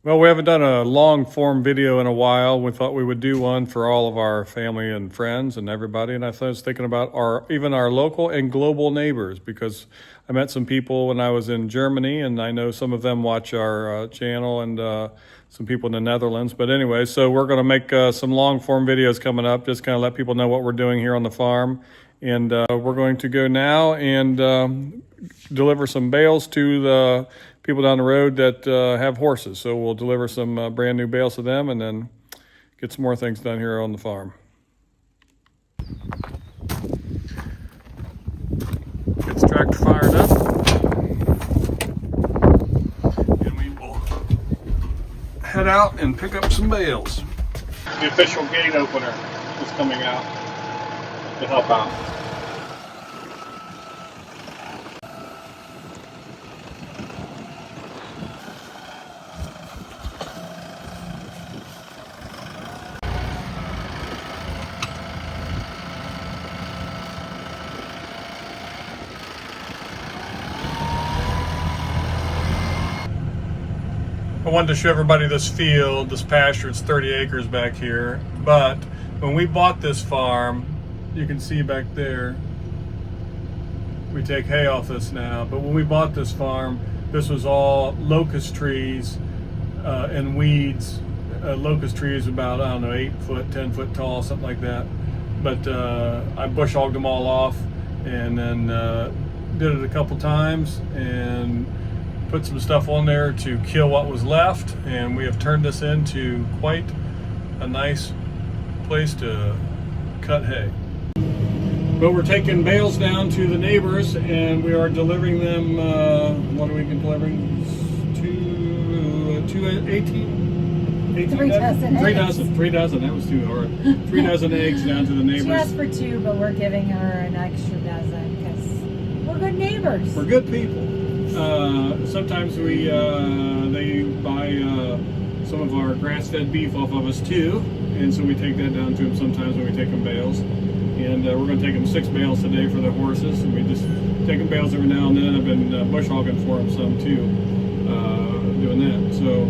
Well, we haven't done a long form video in a while. We thought we would do one for all of our family and friends and everybody. And I was thinking about even our local and global neighbors, because I met some people when I was in Germany, and I know some of them watch our channel, and some people in the Netherlands. But anyway, so we're going to make some long form videos coming up, just kind of let people know what we're doing here on the farm. And we're going to go now and deliver some bales to the people down the road that have horses. So we'll deliver some brand new bales to them, and then get some more things done here on the farm. Get the tractor fired up, and we will head out and pick up some bales. The official gate opener is coming out to help out. I wanted to show everybody this field, this pasture. It's 30 acres back here. But when we bought this farm, you can see back there, we take hay off this now. But when we bought this farm, this was all locust trees and weeds. Locust trees about, I don't know, 8 foot, 10 foot tall, something like that. But I bush hogged them all off, and then did it a couple times and put some stuff on there to kill what was left, and we have turned this into quite a nice place to cut hay. But we're taking bales down to the neighbors, and we are delivering them, what are we delivering? 3 dozen, that was too hard. 3 dozen eggs down to the neighbors. She asked for 2, but we're giving her an extra dozen because we're good neighbors. We're good people. Sometimes they buy some of our grass-fed beef off of us too, and so we take that down to them sometimes when we take them bales. And we're going to take them 6 bales today for the horses, and we just take them bales every now and then. I've been bush hogging for them some too, doing that. So,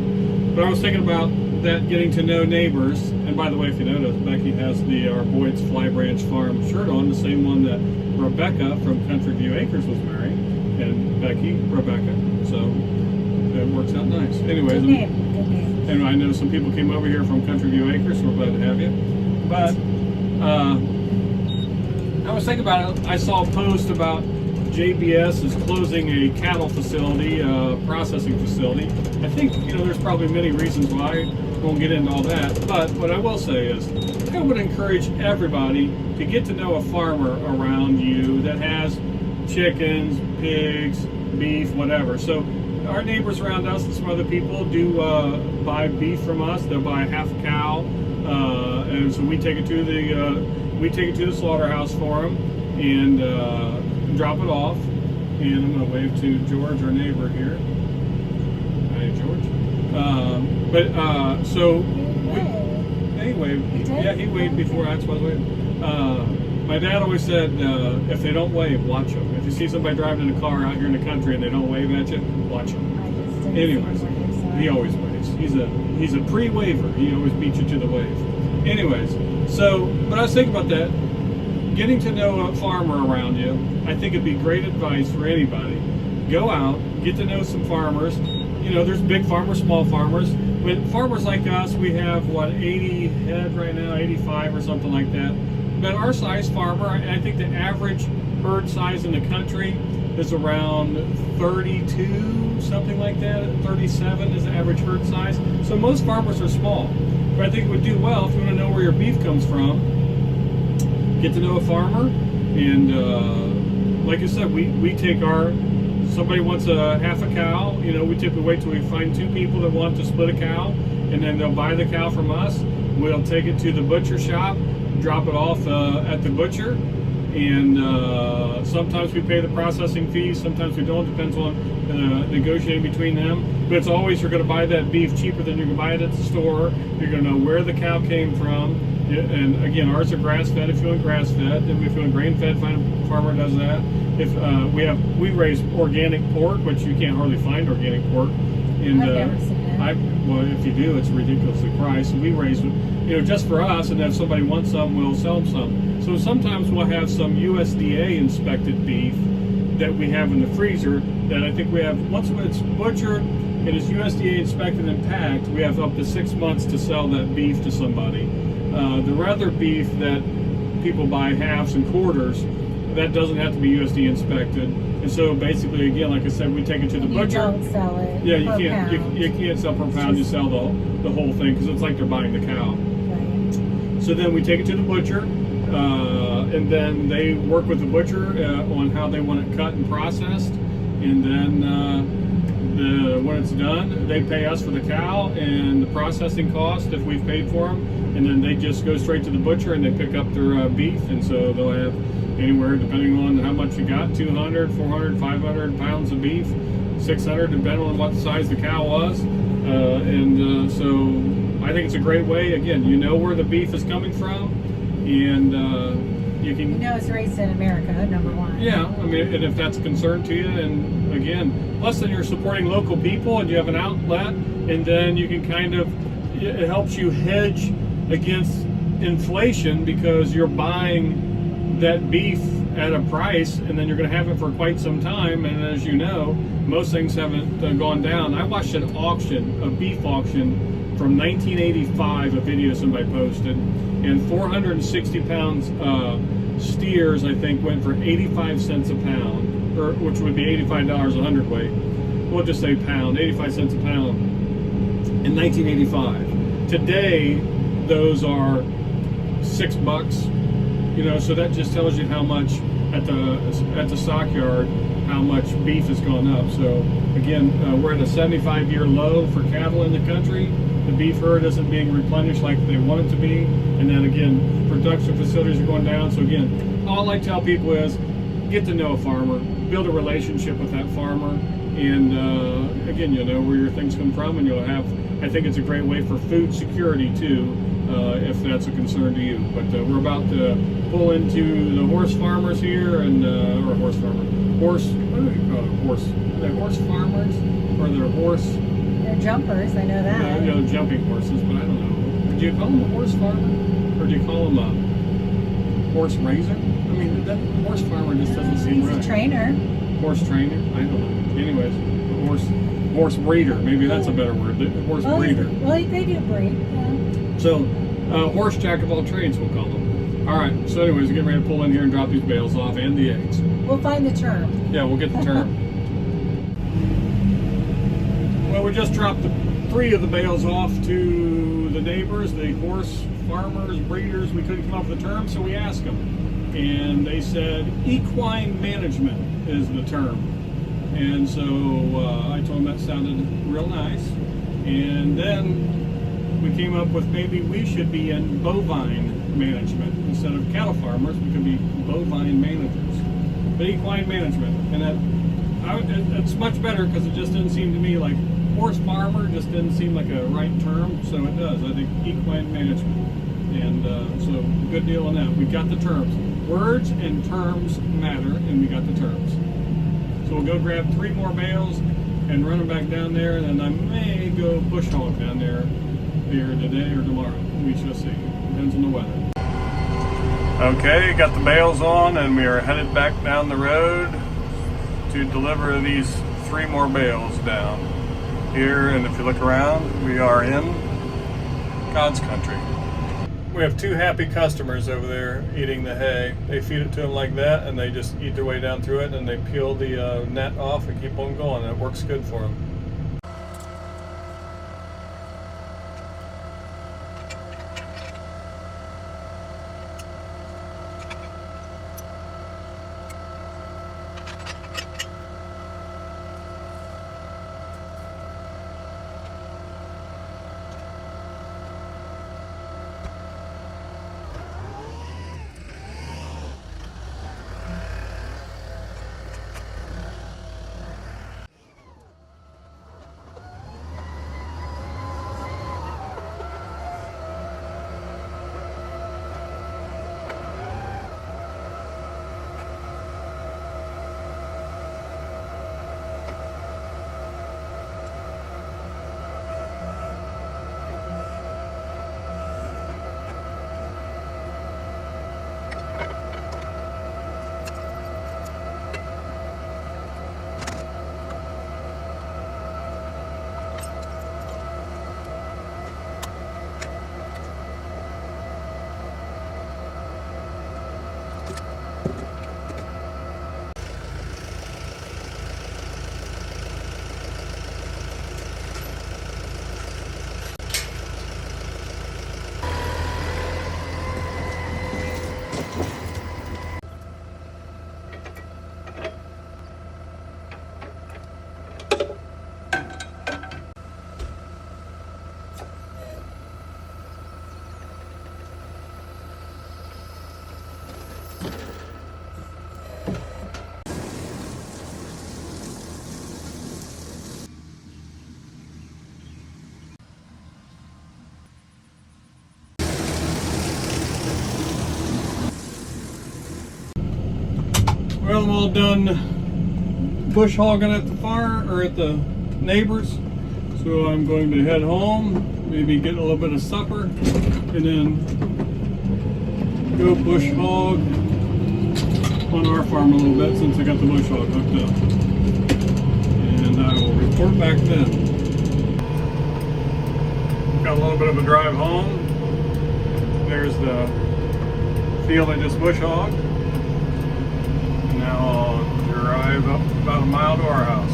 but I was thinking about that, getting to know neighbors. And by the way, if you notice, Becky has our Boyd's Flybranch farm shirt on, the same one that Rebecca from Country View Acres was married. And Becky, Rebecca. So it works out nice. Anyways, good name. And I know some people came over here from Country View Acres, so we're glad to have you. But I was thinking about it. I saw a post about JBS is closing a cattle facility, processing facility. I think, there's probably many reasons why. Won't get into all that. But what I will say is, I would encourage everybody to get to know a farmer around you that has chickens, pigs, beef, whatever. So our neighbors around us and some other people do buy beef from us. They'll buy half a cow, and so we take it to the slaughterhouse for them and drop it off. And I'm going to wave to George, our neighbor here. Hi, George. He waved. Yeah, he waved before. That's why I was waving. My dad always said, if they don't wave, watch them. If you see somebody driving in a car out here in the country and they don't wave at you, watch them. Anyways, he always waves. He's a pre-waver. He always beats you to the wave. Anyways, but I was thinking about that. Getting to know a farmer around you, I think it'd be great advice for anybody. Go out, get to know some farmers. There's big farmers, small farmers. But farmers like us, we have, 80 head right now, 85 or something like that. But our size farmer, I think the average herd size in the country is around 32, something like that. 37 is the average herd size. So most farmers are small. But I think it would do well if you want to know where your beef comes from. Get to know a farmer, and like I said, we take somebody wants a half a cow, we typically wait till we find 2 people that want to split a cow, and then they'll buy the cow from us. We'll take it to the butcher shop, drop it off at the butcher, and sometimes we pay the processing fees, sometimes we don't, depends on negotiating between them. But it's always, you're going to buy that beef cheaper than you can buy it at the store. You're going to know where the cow came from. And again, ours are grass-fed if you want grass-fed. And if you want grain-fed, find a farmer does that. If we raise organic pork, which you can't hardly find organic pork. And, I've never seen it. Well, if you do, it's ridiculously priced. We raise, just for us, and if somebody wants some, we'll sell them some. So sometimes we'll have some USDA inspected beef that we have in the freezer that I think we have, once it's butchered and it's USDA inspected and packed, we have up to 6 months to sell that beef to somebody. The other beef that people buy halves and quarters, that doesn't have to be USDA inspected. And so basically, again, like I said, we take it to the butcher. You don't sell it. Yeah, per you can't. pound. You can't sell per pound. You sell the whole thing because it's like they're buying the cow. Right. So then we take it to the butcher, and then they work with the butcher on how they want it cut and processed. And then when it's done, they pay us for the cow and the processing cost if we've paid for them. And then they just go straight to the butcher and they pick up their beef. And so they'll have anywhere, depending on how much you got, 200, 400, 500 pounds of beef, 600, depending on what size the cow was. So I think it's a great way. Again, you know where the beef is coming from, and you can... You know it's raised in America, number one. Yeah, I mean, and if that's a concern to you, and again, plus then you're supporting local people, and you have an outlet, and then you can kind of, it helps you hedge against inflation because you're buying that beef at a price, and then you're going to have it for quite some time. And as you know, most things haven't gone down. I watched an auction, a beef auction from 1985, a video somebody posted, and 460 pounds steers, I think, went for 85 cents a pound, or which would be $85 a hundredweight. We'll just say pound, 85 cents a pound in 1985. Today, those are $6. So that just tells you how much at the stockyard, how much beef has gone up. So again, we're at a 75-year low for cattle in the country. The beef herd isn't being replenished like they want it to be. And then again, production facilities are going down. So again, all I tell people is get to know a farmer, build a relationship with that farmer, and again, you'll know where your things come from, and you'll have, I think it's a great way for food security too, if that's a concern to you. But we're about to pull into the horse farmers here, and or what do you call it? Horse. Are they horse farmers, or they're horse? They're jumpers, I know that. Yeah, jumping horses, but I don't know. Do you call them a horse farmer, or do you call them a horse raiser? I mean, that horse farmer just doesn't seem right. He's a trainer. Horse trainer? I don't know. Anyways, horse breeder. Maybe that's a better word. Horse breeder. Well, they do breed. Yeah. So, horse jack of all trades, we'll call them. All right. So, anyways, we're getting ready to pull in here and drop these bales off and the eggs. We'll find the term. Yeah, we'll get the term. Well, we just dropped 3 of the bales off to the neighbors, the horse farmers, breeders. We couldn't come up with a term, so we asked them. And they said equine management is the term. And so I told them that sounded real nice. And then we came up with maybe we should be in bovine management. Instead of cattle farmers, we could be bovine managers. But equine management. And it's much better because it just didn't seem to me like horse farmer just didn't seem like a right term. So it does. I think equine management. And so good deal on that. We got the terms. Words and terms matter, and we got the terms. So we'll go grab 3 more bales and run them back down there, and then I may go bush hog down there either today or tomorrow. We shall see. Depends on the weather. Okay, got the bales on, and we are headed back down the road to deliver these 3 more bales down here. And if you look around, we are in God's country. We have 2 happy customers over there eating the hay. They feed it to them like that, and they just eat their way down through it, and they peel the net off and keep on going. And it works good for them. Got them all done bush hogging at the farm or at the neighbors. So I'm going to head home, maybe get a little bit of supper, and then go bush hog on our farm a little bit since I got the bush hog hooked up. And I will report back then. Got a little bit of a drive home. There's the field I just bush hogged. Now I'll drive up about a mile to our house.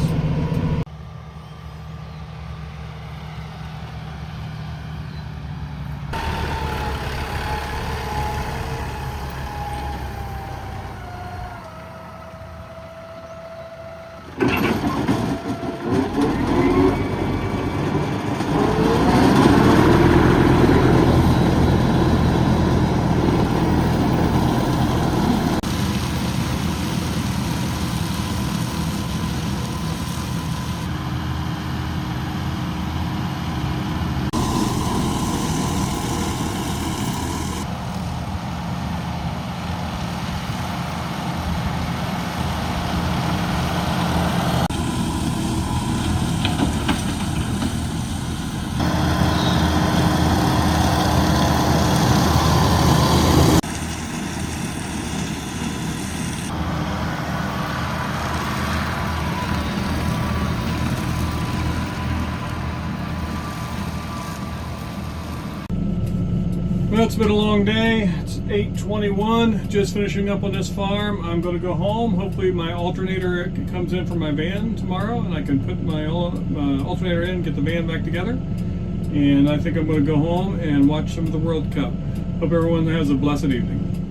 Well, it's been a long day. It's 8:21, just finishing up on this farm. I'm going to go home. Hopefully my alternator comes in for my van tomorrow and I can put my alternator in, get the van back together. And I think I'm going to go home and watch some of the World Cup. Hope everyone has a blessed evening.